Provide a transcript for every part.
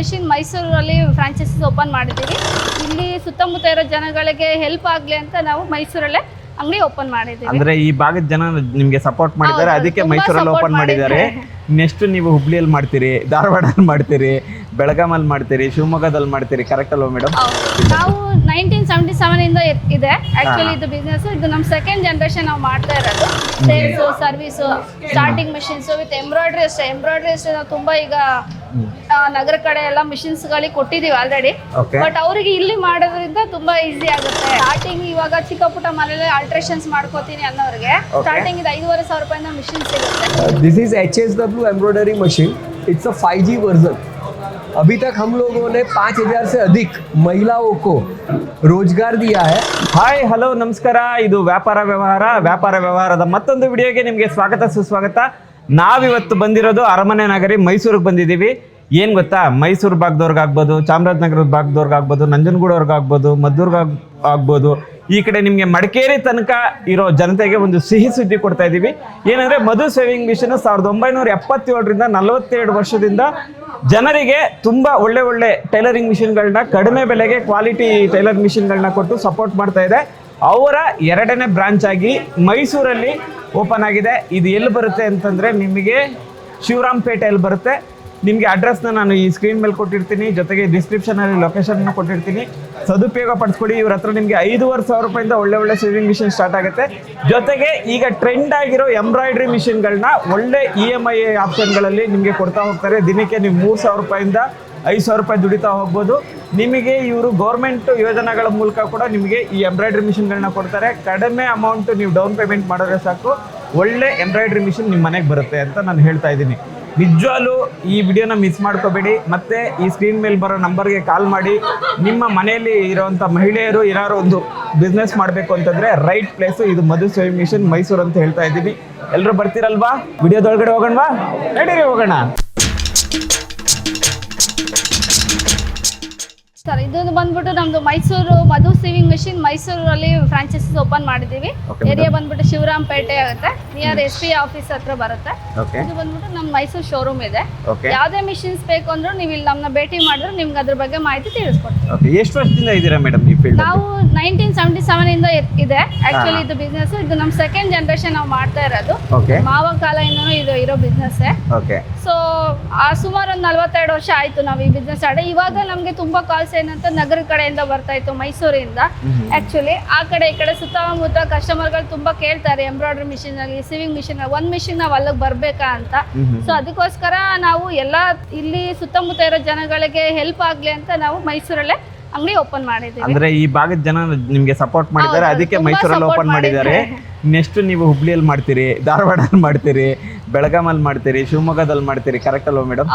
Machine ಮೈಸೂರಲ್ಲಿ franchises open ಮಾಡಿದ್ದೀವಿ. ಇಲ್ಲಿ ಸುತ್ತಮುತ್ತ ಇರೋ ಜನಗಳಿಗೆ ಹೆಲ್ಪ್ ಆಗಲಿ ಅಂತ ನಾವು ಮೈಸೂರಲ್ಲೇ ಅಂಗಡಿ ಓಪನ್ ಮಾಡಿದ್ದೀವಿ. ಅಂದ್ರೆ ಈ ಭಾಗದ ಜನ ನಿಮ್ಗೆ ಸಪೋರ್ಟ್ ಮಾಡಿದ್ದಾರೆ, ಅದಕ್ಕೆ ಮೈಸೂರಲ್ಲಿ ಓಪನ್ ಮಾಡಿದ್ದಾರೆ. ನೆಕ್ಸ್ಟ್ ನೀವು ಹುಬ್ಳಿಯಲ್ಲಿ ಮಾಡ್ತೀರಿ, ಧಾರವಾಡಲ್ಲಿ ಮಾಡ್ತೀರಿ, ಬೆಳಗಾಮಲ್ಲಿ ಮಾಡ್ತೀರಿ, ಶಿವಮೊಗ್ಗದಲ್ಲಿ ಮಾಡ್ತೀರಿ, ಕರೆಕ್ಟ್ ಅಲ್ವಾ ಮೇಡಮ್? ನಾವು 1977 ಇಂದ ಇದೆ ಆಕ್ಚುಲಿ ಇದು ಬಿಸ್ನೆಸ್. ಇದು ನಮ್ಮ ಸೆಕೆಂಡ್ ಜನರೇಷನ್ ನಾವು ಮಾಡ್ತಾ ಇರೋದು. Sales, service, starting machines with embroidery ಅಷ್ಟೇ. ನಾವು ತುಂಬಾ ಈಗ ನಗರ ಕಡೆ ಎಲ್ಲ ಮಿಷಿನ್ಸ್ ಗಳಿಗೆ ಕೊಟ್ಟಿದೀವಿ ಆಲ್ರೆಡಿ. ಬಟ್ ಅವರಿಗೆ ಇಲ್ಲಿ ಮಾಡೋದ್ರಿಂದ ತುಂಬಾ ಈಸಿ ಆಗುತ್ತೆ. ಸ್ಟಾರ್ಟಿಂಗ್ ಇವಾಗ ಚಿಕ್ಕ ಪುಟ್ಟ ಮನೇಲಿ ಆಲ್ಟ್ರೇಷನ್ಸ್ ಮಾಡ್ಕೋತೀನಿ ಅನ್ನೋರಿಗೆ ಸ್ಟಾರ್ಟಿಂಗ್ ಇದು 5,500 ರೂಪಾಯಿಂದ ಮಿಷಿನ್ ಸಿಗುತ್ತೆ. This is HSW embroidery machine. It's a 5G version. अभी तक हम लोगों ने 5,000 से अधिक महिलाओं को रोजगार दिया है. ಹಾಯ್ ಹಲೋ ನಮಸ್ಕಾರ. ಇದು ವ್ಯಾಪಾರ ವ್ಯವಹಾರದ ಮತ್ತೊಂದು ವಿಡಿಯೋಗೆ ನಿಮಗೆ ಸ್ವಾಗತ ಸುಸ್ವಾಗತ. ನಾವಿವತ್ತು ಬಂದಿರೋದು ಅರಮನೆ ನಗರಿ ಮೈಸೂರಿಗೆ ಬಂದಿದ್ದೀವಿ. ಏನು ಗೊತ್ತಾ, ಮೈಸೂರು ಭಾಗದವ್ರಿಗಾಗ್ಬೋದು, ಚಾಮರಾಜನಗರದ ಭಾಗದವ್ರಿಗಾಗ್ಬೋದು, ನಂಜನಗೂಡವ್ರಿಗಾಗ್ಬೋದು, ಮದ್ದೂರ್ಗೆ ಆಗ್ಬೋದು, ಈ ಕಡೆ ನಿಮಗೆ ಮಡಿಕೇರಿ ತನಕ ಇರೋ ಜನತೆಗೆ ಒಂದು ಸಿಹಿ ಸುದ್ದಿ ಕೊಡ್ತಾ ಇದ್ದೀವಿ. ಏನಂದರೆ ಮಧು ಸೇವಿಂಗ್ ಮಿಷನ್ 1977ರಿಂದ 42 ವರ್ಷದಿಂದ ಜನರಿಗೆ ತುಂಬ ಒಳ್ಳೆ ಟೈಲರಿಂಗ್ ಮಿಷಿನ್ಗಳನ್ನ ಕಡಿಮೆ ಬೆಲೆಗೆ ಕ್ವಾಲಿಟಿ ಟೈಲರ್ ಮಿಷಿನ್ಗಳನ್ನ ಕೊಟ್ಟು ಸಪೋರ್ಟ್ ಮಾಡ್ತಾ ಇದೆ. ಅವರ 2ನೇ ಬ್ರಾಂಚ್ ಆಗಿ ಮೈಸೂರಲ್ಲಿ ಓಪನ್ ಆಗಿದೆ. ಇದು ಎಲ್ಲಿ ಬರುತ್ತೆ ಅಂತಂದರೆ ನಿಮಗೆ ಶಿವರಾಂಪೇಟೆಯಲ್ಲಿ ಬರುತ್ತೆ. ನಿಮಗೆ ಅಡ್ರೆಸ್ನ ನಾನು ಈ ಸ್ಕ್ರೀನ್ ಮೇಲೆ ಕೊಟ್ಟಿರ್ತೀನಿ, ಜೊತೆಗೆ ಡಿಸ್ಕ್ರಿಪ್ಷನಲ್ಲಿ ಲೊಕೇಶನ್ನ ಕೊಟ್ಟಿರ್ತೀನಿ. ಸದುಪಯೋಗ ಪಡಿಸ್ಕೊಡಿ. ಇವ್ರ ಹತ್ರ ನಿಮಗೆ 5,500 ರೂಪಾಯಿಂದ ಒಳ್ಳೆ ಸೇವಿಂಗ್ ಮಿಷಿನ್ ಸ್ಟಾರ್ಟ್ ಆಗುತ್ತೆ. ಜೊತೆಗೆ ಈಗ ಟ್ರೆಂಡ್ ಆಗಿರೋ ಎಂಬ್ರಾಯ್ಡ್ರಿ ಮಿಷಿನ್ಗಳನ್ನ ಒಳ್ಳೆ EMI ಆಪ್ಷನ್ಗಳಲ್ಲಿ ನಿಮಗೆ ಕೊಡ್ತಾ ಹೋಗ್ತಾರೆ. ದಿನಕ್ಕೆ ನೀವು 3,000 ರೂಪಾಯಿಂದ 5,000 ರೂಪಾಯಿ ದುಡಿತಾ ಹೋಗ್ಬೋದು. ನಿಮಗೆ ಇವರು ಗೌರ್ಮೆಂಟ್ ಯೋಜನೆಗಳ ಮೂಲಕ ಕೂಡ ನಿಮಗೆ ಈ ಎಂಬ್ರಾಯ್ಡ್ರಿ ಮಿಷಿನ್ಗಳನ್ನ ಕೊಡ್ತಾರೆ. ಕಡಿಮೆ ಅಮೌಂಟ್ ನೀವು ಡೌನ್ ಪೇಮೆಂಟ್ ಮಾಡಿದ್ರೆ ಸಾಕು, ಒಳ್ಳೆ ಎಂಬ್ರಾಯ್ಡ್ರಿ ಮಿಷಿನ್ ನಿಮ್ಮ ಮನೆಗೆ ಬರುತ್ತೆ ಅಂತ ನಾನು ಹೇಳ್ತಾ ಇದ್ದೀನಿ. ನಿಜವಾಗ್ಲೂ ಈ ವಿಡಿಯೋನ ಮಿಸ್ ಮಾಡ್ಕೋಬೇಡಿ. ಮತ್ತೆ ಈ ಸ್ಕ್ರೀನ್ ಮೇಲೆ ಬರೋ ನಂಬರ್ಗೆ ಕಾಲ್ ಮಾಡಿ. ನಿಮ್ಮ ಮನೆಯಲ್ಲಿ ಇರೋವಂಥ ಮಹಿಳೆಯರು ಏನಾದ್ರು ಒಂದು ಬಿಸ್ನೆಸ್ ಮಾಡಬೇಕು ಅಂತಂದರೆ ರೈಟ್ ಪ್ಲೇಸು ಇದು ಮಧು ಸೇವಿಂಗ್ ಮಿಷನ್ ಮೈಸೂರು ಅಂತ ಹೇಳ್ತಾ ಇದ್ದೀವಿ. ಎಲ್ಲರೂ ಬರ್ತೀರಲ್ವಾ? ವಿಡಿಯೋದೊಳಗಡೆ ಹೋಗೋಣವಾ? ನಡೀರಿ ಹೋಗೋಣ. ಸರ್ ಇದೊಂದು ಬಂದ್ಬಿಟ್ಟು ನಮ್ದು ಮೈಸೂರು ಮಧು ಸೇವಿಂಗ್ ಮಿಷಿನ್ ಮೈಸೂರಲ್ಲಿ ಫ್ರಾಂಚೈಸೀಸ್ ಓಪನ್ ಮಾಡಿದ್ದೀವಿ. ಏರಿಯಾ ಬಂದ್ಬಿಟ್ಟು ಶಿವರಾಂಪೇಟೆ ಆಗುತ್ತೆ, ನಿಯರ್ SP ಆಫೀಸ್ ಹತ್ರ ಬರುತ್ತೆ. ಇದು ಬಂದ್ಬಿಟ್ಟು ನಮ್ಮ ಮೈಸೂರು ಶೋರೂಮ್ ಇದೆ. ಯಾವುದೇ ಮಿಷಿನ್ಸ್ ಬೇಕು ಅಂದ್ರೂ ನೀವು ಇಲ್ಲಿ ನಮ್ಮನ್ನ ಭೇಟಿ ಮಾಡಿದ್ರೆ ನಿಮ್ಗೆ ಅದ್ರ ಬಗ್ಗೆ ಮಾಹಿತಿ ತಿಳಿಸ್ಕೊಡ್ತೀವಿ. ಎಷ್ಟು ವರ್ಷದಿಂದ ಇದ್ದೀರಾ ಮೇಡಮ್ ಈ ಫೀಲ್ಡ್? ನಾವು 1977 ಇಂದ ಇದೆ ಆಕ್ಚುಲಿ ಇದು ಬಿಸ್ನೆಸ್. ಇದು ನಮ್ಮ ಸೆಕೆಂಡ್ ಜನರೇಷನ್ ನಾವು ಮಾಡ್ತಾ ಇರೋದು. ಮಾವ ಕಾಲದಿಂದನೂ ಇದು ಇರೋ ಬಿಸ್ನೆಸ್. ಸೊ ಸುಮಾರು ಒಂದು 42 ವರ್ಷ ಆಯ್ತು ನಾವು ಈ ಬಿಸ್ನೆಸ್ ಆಡಿ. ಇವಾಗ ನಮ್ಗೆ ತುಂಬಾ ಕಾಲ್ಸ್ ಏನಂತ ನಗರ ಕಡೆಯಿಂದ ಬರ್ತಾ ಇತ್ತು, ಮೈಸೂರಿಂದ. ಆಕ್ಚುಲಿ ಆ ಕಡೆ ಈ ಕಡೆ ಸುತ್ತಮುತ್ತ ಕಸ್ಟಮರ್ಗಳು ತುಂಬಾ ಕೇಳ್ತಾರೆ ಎಂಬ್ರಾಯ್ಡ್ರಿ ಮಿಷಿನ್ ಅಲ್ಲಿ, ಸಿವಿಂಗ್ ಮಿಷಿನ್ ಒಂದ್ ಮಿಷಿನ್ ನಾವ್ ಅಲ್ಲಿಗೆ ಬರ್ಬೇಕಾ ಅಂತ. ಸೊ ಅದಕ್ಕೋಸ್ಕರ ನಾವು ಎಲ್ಲ ಇಲ್ಲಿ ಸುತ್ತಮುತ್ತ ಇರೋ ಜನಗಳಿಗೆ ಹೆಲ್ಪ್ ಆಗ್ಲಿ ಅಂತ ನಾವು ಮೈಸೂರಲ್ಲೇ ಅಂಗಡಿ ಓಪನ್ ಮಾಡಿದ್ದೀವಿ. ಅಂದ್ರೆ ಈ ಭಾಗದ ಜನ ನಿಮ್ಗೆ ಸಪೋರ್ಟ್ ಮಾಡಿದ್ದಾರೆ, ಅದಕ್ಕೆ ಮೈಸೂರಲ್ಲಿ ಓಪನ್ ಮಾಡಿದ್ದಾರೆ. ನೆಕ್ಸ್ಟ್ ನೀವು ಹುಬ್ಳಿಯಲ್ಲಿ ಮಾಡ್ತೀರಿ, ಧಾರವಾಡಲ್ಲಿ ಮಾಡ್ತೀರಿ, ಬೆಳಗಾಮಲ್ಲಿ ಮಾಡ್ತೀರಿ, ಶಿವಮೊಗ್ಗದಲ್ಲಿ ಮಾಡ್ತೀರಿ, ಕರೆಕ್ಟ್ ಅಲ್ವಾ ಮೇಡಮ್?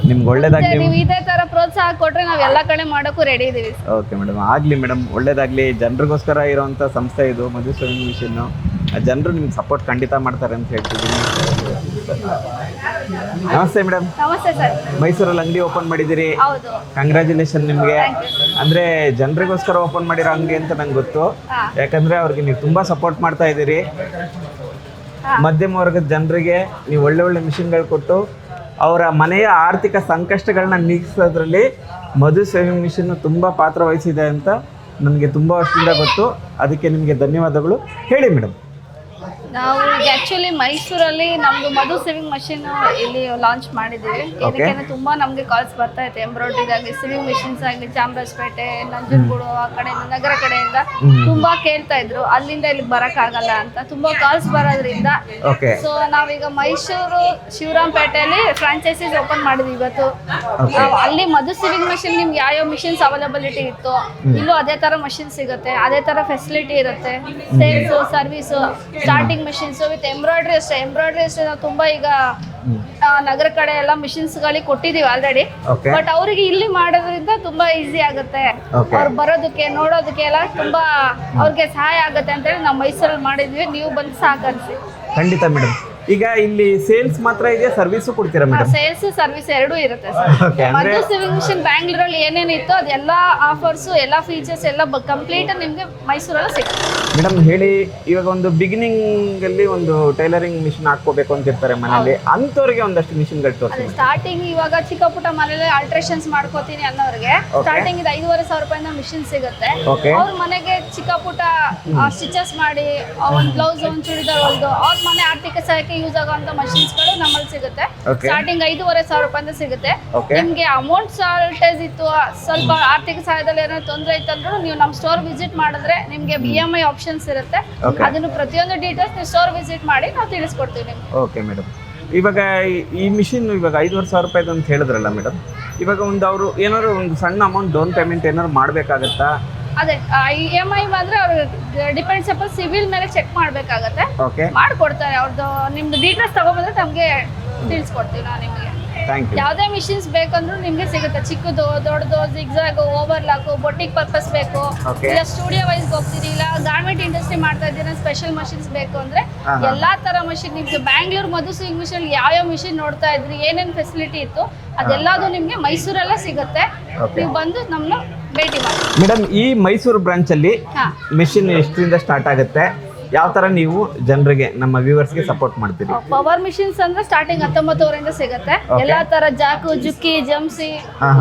ನಿಮ್ಗೆ ಒಳ್ಳೇದಾಗ್ಲಿ. ನೀವು ಇದೇ ತರ ಪ್ರೋತ್ಸಾಹ ಕೊಟ್ರೆ ನಾವು ಎಲ್ಲ ಕಡೆ ಮಾಡೋಕ್ಕೂ ರೆಡಿ ಇದೀವಿ. ಓಕೆ ಮೇಡಮ್, ಆಗ್ಲಿ ಮೇಡಮ್, ಒಳ್ಳೇದಾಗ್ಲಿ. ಜನರಿಗೋಸ್ಕರ ಇರುವಂತ ಸಂಸ್ಥೆ ಇದು ಮಧು ಸೇವಿಂಗ್ ಮಿಷನ್. ಜನರು ನಿಮ್ಗೆ ಸಪೋರ್ಟ್ ಖಂಡಿತ ಮಾಡ್ತಾರೆ ಅಂತ ಹೇಳ್ತಿದ್ದೀನಿ. ನಮಸ್ತೆ ಮೇಡಮ್. ನಮಸ್ತೆ ಸರ್. ಮೈಸೂರಲ್ಲಿ ಅಂಗಡಿ ಓಪನ್ ಮಾಡಿದ್ದೀರಿ, ಹೌದು. ಕಂಗ್ರ್ಯಾಚುಲೇಷನ್ ನಿಮಗೆ. ಅಂದ್ರೆ ಜನರಿಗೋಸ್ಕರ ಓಪನ್ ಮಾಡಿರೋ ಅಂಗಡಿ ಅಂತ ನಂಗೆ ಗೊತ್ತು, ಯಾಕಂದ್ರೆ ಅವ್ರಿಗೆ ನೀವು ತುಂಬಾ ಸಪೋರ್ಟ್ ಮಾಡ್ತಾ ಇದ್ದೀರಿ. ಮಧ್ಯಮ ವರ್ಗದ ಜನರಿಗೆ ನೀವು ಒಳ್ಳೆ ಮಿಷಿನ್ಗಳು ಕೊಟ್ಟು ಅವರ ಮನೆಯ ಆರ್ಥಿಕ ಸಂಕಷ್ಟಗಳನ್ನ ನೀಗಿಸೋದ್ರಲ್ಲಿ ಮಧು ಸೇವಿಂಗ್ ಮಿಷನ್ ತುಂಬಾ ಪಾತ್ರ ವಹಿಸಿದೆ ಅಂತ ನನಗೆ ತುಂಬಾ ವರ್ಷದಿಂದ ಗೊತ್ತು. ಅದಕ್ಕೆ ನಿಮಗೆ ಧನ್ಯವಾದಗಳು. ಹೇಳಿ ಮೇಡಮ್. ನಾವು ಈಗ ಆಕ್ಚುಲಿ ಮೈಸೂರಲ್ಲಿ ನಮ್ದು ಮಧು ಸೇವಿಂಗ್ ಮಷಿನ್ ಇಲ್ಲಿ ಲಾಂಚ್ ಮಾಡಿದ್ದೀವಿ. ಇದಕ್ಕೆ ತುಂಬಾ ನಮ್ಗೆ ಕಾಲ್ಸ್ ಬರ್ತಾ ಇತ್ತು, ಎಂಬ್ರಾಯ್ಡ್ರಿದಾಗಲಿ, ಸಿವಿಂಗ್ ಮಿಷಿನ್ಸ್ ಆಗಲಿ. ಚಾಮರಾಜಪೇಟೆ, ನಂಜನಗೂಡು ಆ ಕಡೆಯಿಂದ, ನಗರ ಕಡೆಯಿಂದ ತುಂಬಾ ಕೇಳ್ತಾ ಇದ್ರು, ಅಲ್ಲಿಂದ ಇಲ್ಲಿಗೆ ಬರಕ್ ಆಗಲ್ಲ ಅಂತ ತುಂಬಾ ಕಾಲ್ಸ್ ಬರೋದ್ರಿಂದ. ಸೊ ನಾವೀಗ ಮೈಸೂರು ಶಿವರಾಂಪೇಟೆಯಲ್ಲಿ ಫ್ರಾಂಚೈಸೀಸ್ ಓಪನ್ ಮಾಡಿದ್ವಿ ಇವತ್ತು. ಅಲ್ಲಿ ಮಧು ಸೇವಿಂಗ್ ಮಷಿನ್ ನಿಮ್ಗೆ ಯಾವ ಮಿಷಿನ್ಸ್ ಅವೈಲಬಿಲಿಟಿ ಇತ್ತು, ಇಲ್ಲೂ ಅದೇ ತರ ಮಷಿನ್ ಸಿಗುತ್ತೆ, ಅದೇ ತರ ಫೆಸಿಲಿಟಿ ಇರುತ್ತೆ. Sales, service, starting machines with embroidery ಅಷ್ಟೇ. ನಾವು ತುಂಬಾ ಈಗ ನಗರ ಕಡೆ ಎಲ್ಲ ಮಿಷಿನ್ಸ್ ಗಳಿಗೆ ಕೊಟ್ಟಿದೀವಿ ಆಲ್ರೆಡಿ. ಬಟ್ ಅವರಿಗೆ ಇಲ್ಲಿ ಮಾಡೋದ್ರಿಂದ ತುಂಬಾ ಈಸಿ ಆಗುತ್ತೆ. ಅವ್ರು ಬರೋದಕ್ಕೆ ನೋಡೋದಕ್ಕೆ ಎಲ್ಲ ತುಂಬಾ ಅವ್ರಿಗೆ ಸಹಾಯ ಆಗುತ್ತೆ ಅಂತ ಹೇಳಿ ನಾವು ಮೈಸೂರಲ್ಲಿ ಮಾಡಿದ್ವಿ. ನೀವು ಬಂದು ಸಹಕರಿಸಿ. ಖಂಡಿತ ಮೇಡಮ್. ಈಗ ಇಲ್ಲಿ ಸೇಲ್ಸ್ ಮಾತ್ರ ಇದೆಯಾ, ಸರ್ವಿಸು ಕೊಡ್ತೀರಾ ಮೇಡಮ್? ಸೇಲ್ಸ್ ಸರ್ವಿಸ್ ಎರಡೂ ಇರುತ್ತೆ ಸರ್. Okay, ಅಂದ್ರೆ- ಮಧು ಸಿವಿಂಗ್ ಮಿಷನ್ ಬ್ಯಾಂಗ್ಳೂರಲ್ಲಿ ಏನೇನಿತ್ತು ಅದೆಲ್ಲ ಆಫರ್ಸ್ ಎಲ್ಲ ಫೀಚರ್ಸ್ ಎಲ್ಲ ಕಂಪ್ಲೀಟ್ ನಿಮಗೆ ಮೈಸೂರಲ್ಲಿ ಸಿಗುತ್ತೆ. ಮೇಡಮ್ ಹೇಳಿ, ಇವಾಗ ಒಂದು ಬಿಗಿನಿಂಗ್ ಅಲ್ಲಿ ಒಂದು ಟೈಲರಿಂಗ್ ಮಿಷಿನ್ ಹಾಕೋಬೇಕು ಅಂತ ಇರ್ತಾರೆ ಮನೇಲಿ, ಅಂತವ್ರಿಗೆ ಒಂದಷ್ಟು ಮಿಷಿನ್ಗಳು ತೋರಿಸಿ. ಅದೇ ಸ್ಟಾರ್ಟಿಂಗ್ ಇವಾಗ ಚಿಕ್ಕ ಪುಟ್ಟ ಮನೇಲಿ ಆಲ್ಟ್ರೇಷನ್ಸ್ ಮಾಡ್ಕೋತೀನಿ ಅನ್ನೋರಿಗೆ ಸ್ಟಾರ್ಟಿಂಗ್ ಇದು 5,500 ರೂಪಾಯಿಂದ ಮಿಷಿನ್ ಸಿಗುತ್ತೆ. Okay. ಅವ್ರ ಮನೆಗೆ ಚಿಕ್ಕ ಪುಟ್ಟ ಸ್ಟಿಚಸ್ ಮಾಡಿ ಒಂದು ಬ್ಲೌಸ್ ಒಂದು ಚೂಡಿದಾರ್ ಹೊಲ್ದು ಅವ್ರ ಮನೆ ಆರ್ಥಿಕ ಸಹಾಯಕ್ಕೆ ಯೂಸ್ ಆಗುವಂತ ಮಷಿನ್ಸ್ಗಳು ನಮ್ಮಲ್ಲಿ ಸಿಗುತ್ತೆ. Okay. ಸ್ಟಾರ್ಟಿಂಗ್ 5,500 ರೂಪಾಯಿಂದ ಸಿಗುತ್ತೆ. Okay. ನಿಮ್ಗೆ ಅಮೌಂಟ್ ಶಾರ್ಟೇಜ್ ಇತ್ತು, ಸ್ವಲ್ಪ ಆರ್ಥಿಕ ಸಹಾಯದಲ್ಲಿ ಏನಾದ್ರು ತೊಂದರೆ ಇತ್ತಂದ್ರೂ ನೀವು ನಮ್ಮ ಸ್ಟೋರ್ ವಿಸಿಟ್ ಮಾಡಿದ್ರೆ ನಿಮ್ಗೆ EMI ಆಪ್ಷನ್ಸ್ ಇರುತ್ತೆ. Okay. ಅದನ್ನು ಪ್ರತಿಯೊಂದು ಡೀಟೇಲ್ಸ್ ನೀವು ಸ್ಟೋರ್ ವಿಸಿಟ್ ಮಾಡಿ ನಾವು ತಿಳಿಸ್ಕೊಡ್ತೀವಿ ನಿಮ್ಗೆ. ಓಕೆ ಮೇಡಮ್, ಇವಾಗ ಈ ಮಿಷಿನ್ ಇವಾಗ 5,500 ರೂಪಾಯಿದು ಅಂತ ಹೇಳಿದ್ರಲ್ಲ ಮೇಡಮ್, ಇವಾಗ ಒಂದು ಅವರು ಏನಾದ್ರು ಒಂದು ಸಣ್ಣ ಅಮೌಂಟ್ ಡೌನ್ ಪೇಮೆಂಟ್ ಏನಾದ್ರು ಮಾಡಬೇಕಾಗತ್ತಾ? ಅದೇ EMI ಬಂದ್ರೆ ಅವ್ರು ಡಿಪೆಂಡ್ಸ್ ಅಪ್ ಸಿವಿಲ್ ಮೇಲೆ ಚೆಕ್ ಮಾಡ್ಬೇಕಾಗತ್ತೆ. ಓಕೆ, ಮಾಡ್ಕೊಡ್ತಾರೆ. ಅವ್ರದ್ದು ನಿಮ್ದು ಡೀಟೇಲ್ಸ್ ತಗೊಂಡ್ಬಂದ್ರೆ ನಮಗೆ ತಿಳಿಸ್ಕೊಡ್ತೀವಿ ನಾವು ನಿಮಗೆ. Thank you. ಯಾವುದೇ ಮಿಷಿನ್ಸ್ ಬೇಕಂದ್ರೂ ನಿಮಗೆ ಸಿಗುತ್ತೆ. ಚಿಕ್ಕದು, ದೊಡ್ಡದು, ಜಿಗ್ಜಾಗು, ಓವರ್ಲಾಕು, ಬೊಟ್ಟಿಗೆ ಪರ್ಪಸ್ ಬೇಕು, Okay. ಇಲ್ಲ ಸ್ಟುಡಿಯೋ ವೈಸ್ ಹೋಗ್ತೀರಿ, ಇಲ್ಲ ಗಾರ್ಮೆಂಟ್ ಇಂಡಸ್ಟ್ರಿ ಮಾಡ್ತಾ ಇದ್ದೀರಾ, ಸ್ಪೆಷಲ್ ಮಷಿನ್ಸ್ ಬೇಕು ಅಂದ್ರೆ ಎಲ್ಲಾ ತರ ಮಷಿನ್ ನಿಮ್ಗೆ ಬ್ಯಾಂಗ್ಳೂರ್ ಮಧು ಸಿವಿಂಗ್ ಮಿಷನ್ ಯಾವ ಮಿಷಿನ್ ನೋಡ್ತಾ ಇದ್ರಿ, ಏನೇನ್ ಫೆಸಿಲಿಟಿ ಇತ್ತು ಅದೆಲ್ಲದು ನಿಮ್ಗೆ ಮೈಸೂರಲ್ಲೇ ಸಿಗುತ್ತೆ. Okay. ನೀವು ಬಂದು ನಮ್ಮನ್ನ ಭೇಟಿ ಮಾಡಿ. ಮೇಡಮ್, ಈ ಮೈಸೂರು ಬ್ರಾಂಚ್ ಅಲ್ಲಿ ಹಾ, ಮಿಷಿನ್ ಎಷ್ಟರಿಂದ ಸ್ಟಾರ್ಟ್ ಆಗುತ್ತೆ, ಯಾವ ತರ ನೀವು ಜನರಿಗೆ ನಮ್ಮ ವ್ಯೂವರ್ಸ್ಗೆ ಸಪೋರ್ಟ್ ಮಾಡ್ತೀರಿ? ಪವರ್ ಮಿಷಿನ್ಸ್ ಅಂದ್ರೆ ಸ್ಟಾರ್ಟಿಂಗ್ 19,000 ಸಿಗುತ್ತೆ. Okay. ಎಲ್ಲಾ ತರ ಜಾಕು, ಜುಕ್ಕಿ, ಜಂಸಿ,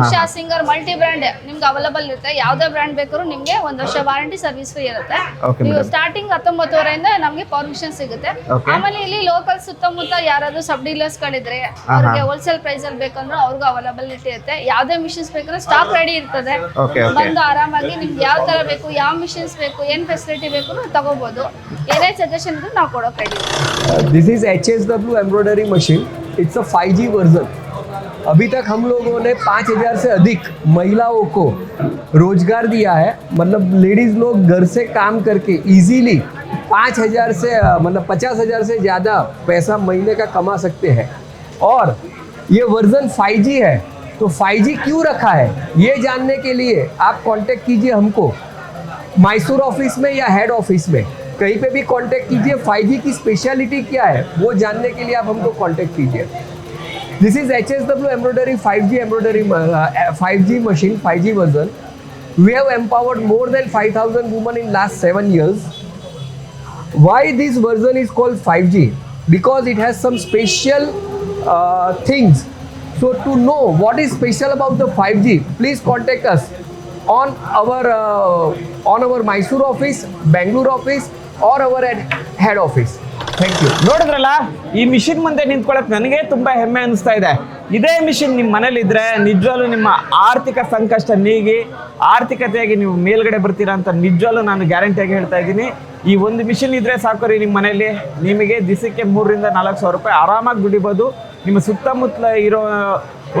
ಉಷಾ, ಸಿಂಗರ್, ಮಲ್ಟಿ ಬ್ರ್ಯಾಂಡ್ ನಿಮ್ಗೆ ಅವೈಲೇಬಲ್ ಇರುತ್ತೆ. ಯಾವ್ದೇ ಬ್ರ್ಯಾಂಡ್ ಬೇಕಾದ್ರೂ ನಿಮ್ಗೆ 1 ವರ್ಷ ವಾರಂಟಿ ಸರ್ವಿಸ್ ಫ್ರೀ ಇರುತ್ತೆ. Okay, ನೀವು madam. ಸ್ಟಾರ್ಟಿಂಗ್ 19,000 ನಮ್ಗೆ ಪವರ್ ಮಿಷನ್ ಸಿಗುತ್ತೆ. Okay. ಆಮೇಲೆ ಇಲ್ಲಿ ಲೋಕಲ್ ಸುತ್ತಮುತ್ತ ಯಾರಾದ್ರೂ ಸಬ್ ಡೀಲರ್ಸ್ ಗಳಿದ್ರೆ ಅವ್ರಿಗೆ ಹೋಲ್ಸೇಲ್ ಪ್ರೈಸ್ ಅಲ್ಲಿ ಬೇಕಂದ್ರೆ ಅವ್ರಿಗೂ ಅವೈಲಬಿಲಿಟಿ ಇರುತ್ತೆ. ಯಾವ್ದೇ ಮಿಷಿನ್ಸ್ ಬೇಕಂದ್ರೆ ಸ್ಟಾಕ್ ರೆಡಿ ಇರ್ತದೆ. Okay, okay. ಬಂದು ಆರಾಮಾಗಿ ನಿಮ್ಗೆ ಯಾವ ತರ ಬೇಕು, ಯಾವ ಮಿಷಿನ್ಸ್ ಬೇಕು, ಏನ್ ಫೆಸಿಲಿಟಿ ಬೇಕು ತಗೋಬಹುದು. ಏನೇ ಸಜೆಷನ್ ಇದ್ರೂ ನಾವು ಕೊಡೋಕೆ ready. This is HSW embroidery machine. It's a 5G version. अभी तक हम लोगों ने 5,000 से अधिक महिलाओं को रोजगार दिया है. मतलब लेडीज लोग घर से काम करके इजीली 5,000 से मतलब 50,000 से ज़्यादा पैसा महीने का कमा सकते हैं. और ये वर्जन 5G है, तो 5G क्यों रखा है ये जानने के लिए आप कांटेक्ट कीजिए हमको मैसूर ऑफिस में या हेड ऑफिस में, कहीं पे भी कांटेक्ट कीजिए. 5G की स्पेशलिटी क्या है वो जानने के लिए आप हमको कांटेक्ट कीजिए. This is HSW embroidery 5G machine, 5G version. We have empowered more than 5,000 women in last 7 years. Why this version is called 5G? Because it has some special things. So to know what is special about the 5G, please contact us on our Mysore office, Bangalore office, or our head office. Thank you. ನೋಡಿದ್ರಲ್ಲ, ಈ machine ಮುಂದೆ ನಿಂತ್ಕೊಳ್ಳೋಕೆ ನನಗೆ ತುಂಬಾ ಹೆಮ್ಮೆ ಅನಿಸ್ತಾ ಇದೆ. ಇದೇ machine ನಿಮ್ಮ ಮನೇಲಿ ಇದ್ರೆ ನಿಜವಾಗ್ಲೂ ನಿಮ್ಮ ಆರ್ಥಿಕ ಸಂಕಷ್ಟ ನೀಗಿ ಆರ್ಥಿಕತೆಯಾಗಿ ನೀವು ಮೇಲ್ಗಡೆ ಬರ್ತೀರಾ ಅಂತ ನಿಜವಾಗ್ಲೂ ನಾನು ಗ್ಯಾರಂಟಿಯಾಗಿ ಹೇಳ್ತಾ ಇದ್ದೀನಿ. ಈ ಒಂದು ಮಿಷಿನ್ ಇದ್ರೆ ಸಾಕು ರೀ ನಿಮ್ಮ ಮನೆಯಲ್ಲಿ, ನಿಮಗೆ ದಿವಸಕ್ಕೆ 3,000 - 4,000 ರೂಪಾಯಿ ಆರಾಮಾಗಿ ದುಡಿಬೋದು. ನಿಮ್ಮ ಸುತ್ತಮುತ್ತಲ ಇರೋ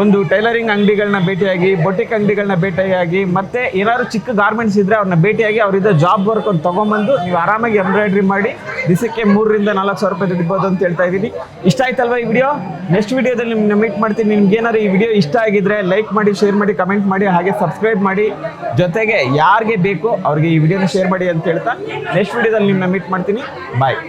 ಒಂದು ಟೈಲರಿಂಗ್ ಅಂಗಡಿಗಳನ್ನ ಭೇಟಿಯಾಗಿ, ಬೊಟಿಕ್ ಅಂಗಡಿಗಳನ್ನ ಭೇಟಿಯಾಗಿ, ಮತ್ತೆ ಏನಾದ್ರು ಚಿಕ್ಕ ಗಾರ್ಮೆಂಟ್ಸ್ ಇದ್ರೆ ಅವ್ರನ್ನ ಭೇಟಿಯಾಗಿ ಅವರಿಂದ ಜಾಬ್ ವರ್ಕ್ ಒಂದು ತೊಗೊಂಬಂದು ನೀವು ಆರಾಮಾಗಿ ಎಂಬ್ರಾಯ್ಡ್ರಿ ಮಾಡಿ ದಿವಸಕ್ಕೆ 3,000 - 4,000 ರೂಪಾಯಿ ದುಡಿಬೋದು ಅಂತ ಹೇಳ್ತಾ ಇದ್ದೀನಿ. ಇಷ್ಟ ಆಯ್ತಲ್ವಾ ಈ ವಿಡಿಯೋ? ನೆಕ್ಸ್ಟ್ ವಿಡಿಯೋದಲ್ಲಿ ನಿಮ್ಮನ್ನ ಮೀಟ್ ಮಾಡ್ತೀನಿ. ನಿಮ್ಗೆ ಏನಾದ್ರು ಈ ವಿಡಿಯೋ ಇಷ್ಟ ಆಗಿದ್ರೆ ಲೈಕ್ ಮಾಡಿ, ಶೇರ್ ಮಾಡಿ, ಕಮೆಂಟ್ ಮಾಡಿ, ಹಾಗೆ ಸಬ್ಸ್ಕ್ರೈಬ್ ಮಾಡಿ. ಜೊತೆಗೆ ಯಾರಿಗೆ ಬೇಕು ಅವ್ರಿಗೆ ಈ ವಿಡಿಯೋನ ಶೇರ್ ಮಾಡಿ ಅಂತ ಹೇಳ್ತಾ ನೆಕ್ಸ್ಟ್ ವಿಡಿಯೋದಲ್ಲಿ ನಿಮ್ಮನ್ನ ಮೀಟ್ ಮಾಡ್ತೀನಿ. ಬಾಯ್.